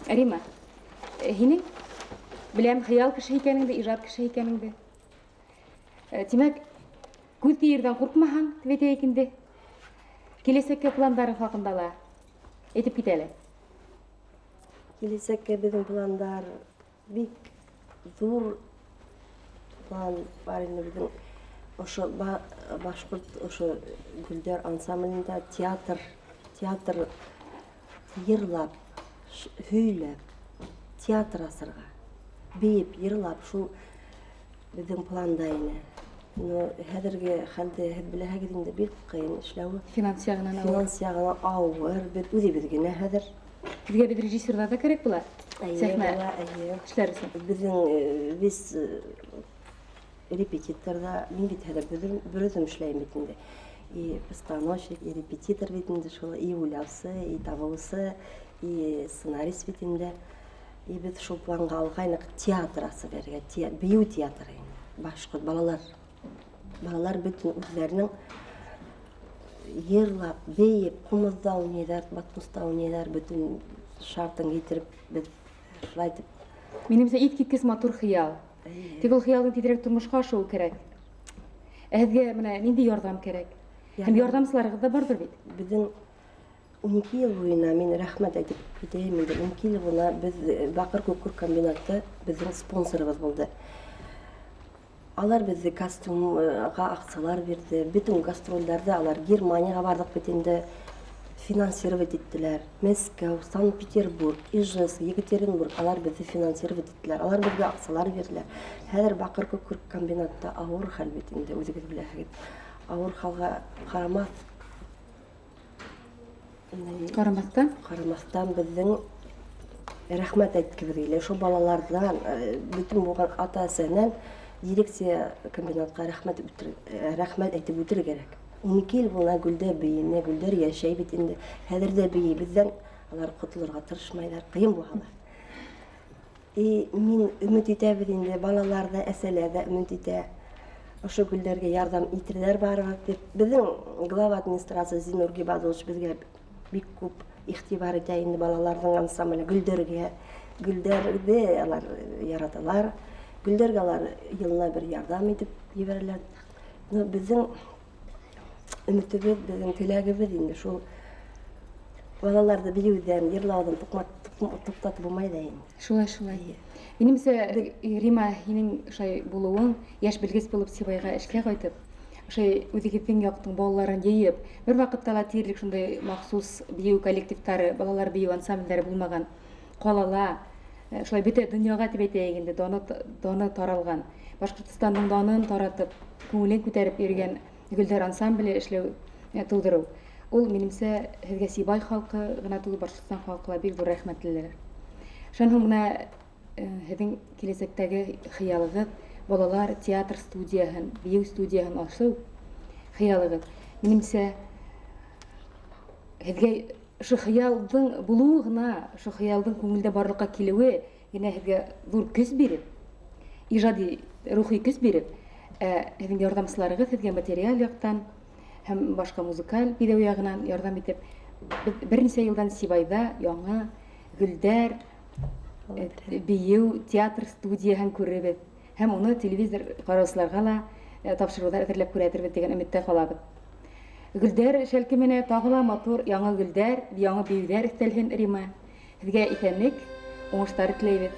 Рима, һинең беләм хыял кеше икәнеңде, ижад кеше икәнеңде. Тимәк, күҙ тиердән ҡурҡмаһаң, тип әйтәйек инде. Киләсәккә пландарың хаҡында ла әйтеп кит әле. Киләсәккә беҙҙең пландар бик ҙур план бар инде беҙҙең. Ошо башҡорт ошо Гөлдәр ансамблендә театр йырлап, һөйләп, театр асырға, бейеп, йырлап, шул беҙҙең планда ине. Хәҙерге хәлде һеҙ беләһегеҙ инде, бик ҡыйын эшләүе. Финанс яғынан ауыр. Финанс яғынан ауыр, үҙебеҙ генә хәҙер. Беҙгә бит режиссерҙар ҙа кәрәк була. Сәхнә эшләр өсөн. Беҙҙең вис репетиторҙа, мин бит хәҙер бөрөҙөм эшләйем бит инде. И постановщик, и репетитор бит инде шул, и уйлаусы, и табыусы, и сценарист бит инде. И беҙ шул планға алғайныҡ театр асып бирергә, бейеү театры, башҡорт балалар. Балалар бөтөн үҙҙәренең йырлап, бейеп, ҡумыҙҙа уйнайҙар, батмуста уйнайҙар, бөтөн шартын китереп, беҙ шулай итеп. Минемсә, иҫ киткес матур хыял. Тик ул хыялдың тиҙерәк тормошҡа ашыуы кәрәк. Һеҙгә менә ниндәй ярҙам кәрәк? Һәм ярҙамсыларығыҙ ҙа барҙыр бит. Беҙҙең 12 йыл буйына, мин рәхмәт әйтеп китәйем инде, 12 йыл буйына беҙ Баҡыр күкүр комбинаты беҙҙең спонсорыбыҙ булды. Алар беҙҙе костюмға аҡсалар бирҙе, бөтөн гастролдәрҙе алар Германияға барҙыҡ бит инде, финансировать иттеләр. Мәскәү, Санкт-Петербург, Ижевск, Екатеринбург, алар беҙҙе финансировать иттеләр. Алар беҙгә аҡсалар бирҙеләр. Хәҙер Баҡыр күкүр комбинатта ауыр хәл бит инде, үҙегеҙ беләһегеҙ. Ауыр халға ҡарамаҫтан беҙҙең рәхмәт әйткебеҙ килә. Шул балаларҙан, бөтөн булған ата-әсәнән дирекция комбинатҡа рәхмәт әйтеп үтергә кәрәк. 12 йыл буйына Гөлдәр бейене, Гөлдәр йәшәй бит инде. Хәҙер дә бейей. Беҙҙән алар ҡотолорға тырышмайҙар, ҡыйын булһалар. Мин өмөт итәбеҙ инде, балалар ҙа, әсәләр ҙә өмөт итә. Ошо Гөлдәргә ярҙам итерләр барыбыҙ дип. Беҙҙең глава администрация Зинур Гибадович беҙгә бик күп иғтибар итә инде балаларҙың ансамбле Гөлдәргә. Гөлдәрҙе алар яраталар. Гөлдәргә алар йылына бер ярҙам итеп ебәрәләр. Беҙҙең өмөтөбөҙ, беҙҙең теләгебеҙ инде шул балаларҙы бейеүҙән, йырлауҙан туҡтатып булмай ҙа инде. Шулай. Минемсә, Рима, һинең шай булыуың, йәш белгес булып Сибайға эшкә ҡайтып, шай үҙегеҙҙең яҡтың балаларын йыйып, бер ваҡытта ла тиерлек шундай махсус бейеү коллективтары, балалар бейеү ансамблдәре булмаған ҡалала, шулай бөтә донъяға тип әйтәйек инде, даны таралған. Башҡортостандың данын таратып, күңелен күтәреп йөрөгән Гөлдәр ансамбле эшләү, тыуҙырыу. Ул, минемсә, һеҙгә Сибай халҡы ғына түгел, Башҡортостан халҡы ла бик ҙур рәхмәтлеләр. Шунан һуң менә һеҙҙең киләсәктәге хыялығыҙ, балалар театр студияһын, бейеү студияһын асыу хыялығыҙ. Минемсә, һеҙгә ошо хыялдың булыуы ғына, ошо хыялдың күңелдә барлыҡҡа килеүе генә һеҙгә ҙур көс биреп, ижади, рухи көс биреп, һеҙҙең ярҙамсыларығыҙ һеҙгә материал яҡтан һәм башҡа музыкаль биҙәү яғынан ярҙам итеп, бер нисә йылдан Сибайҙа яңы Гөлдәр бейеү театр студияһын күрербеҙ. Һәм уны телевизор ҡараусыларға ла тапшырыуҙар әҙерләп күрәтербеҙ дигән өмөттә ҡалабыҙ. Гөлдәр шәлке менә тағы ла матур яңы Гөлдәр, яңы бейеүҙәр өҫтәлһен, Рима. Һеҙгә иҫәнлек, уңыштар теләйбеҙ.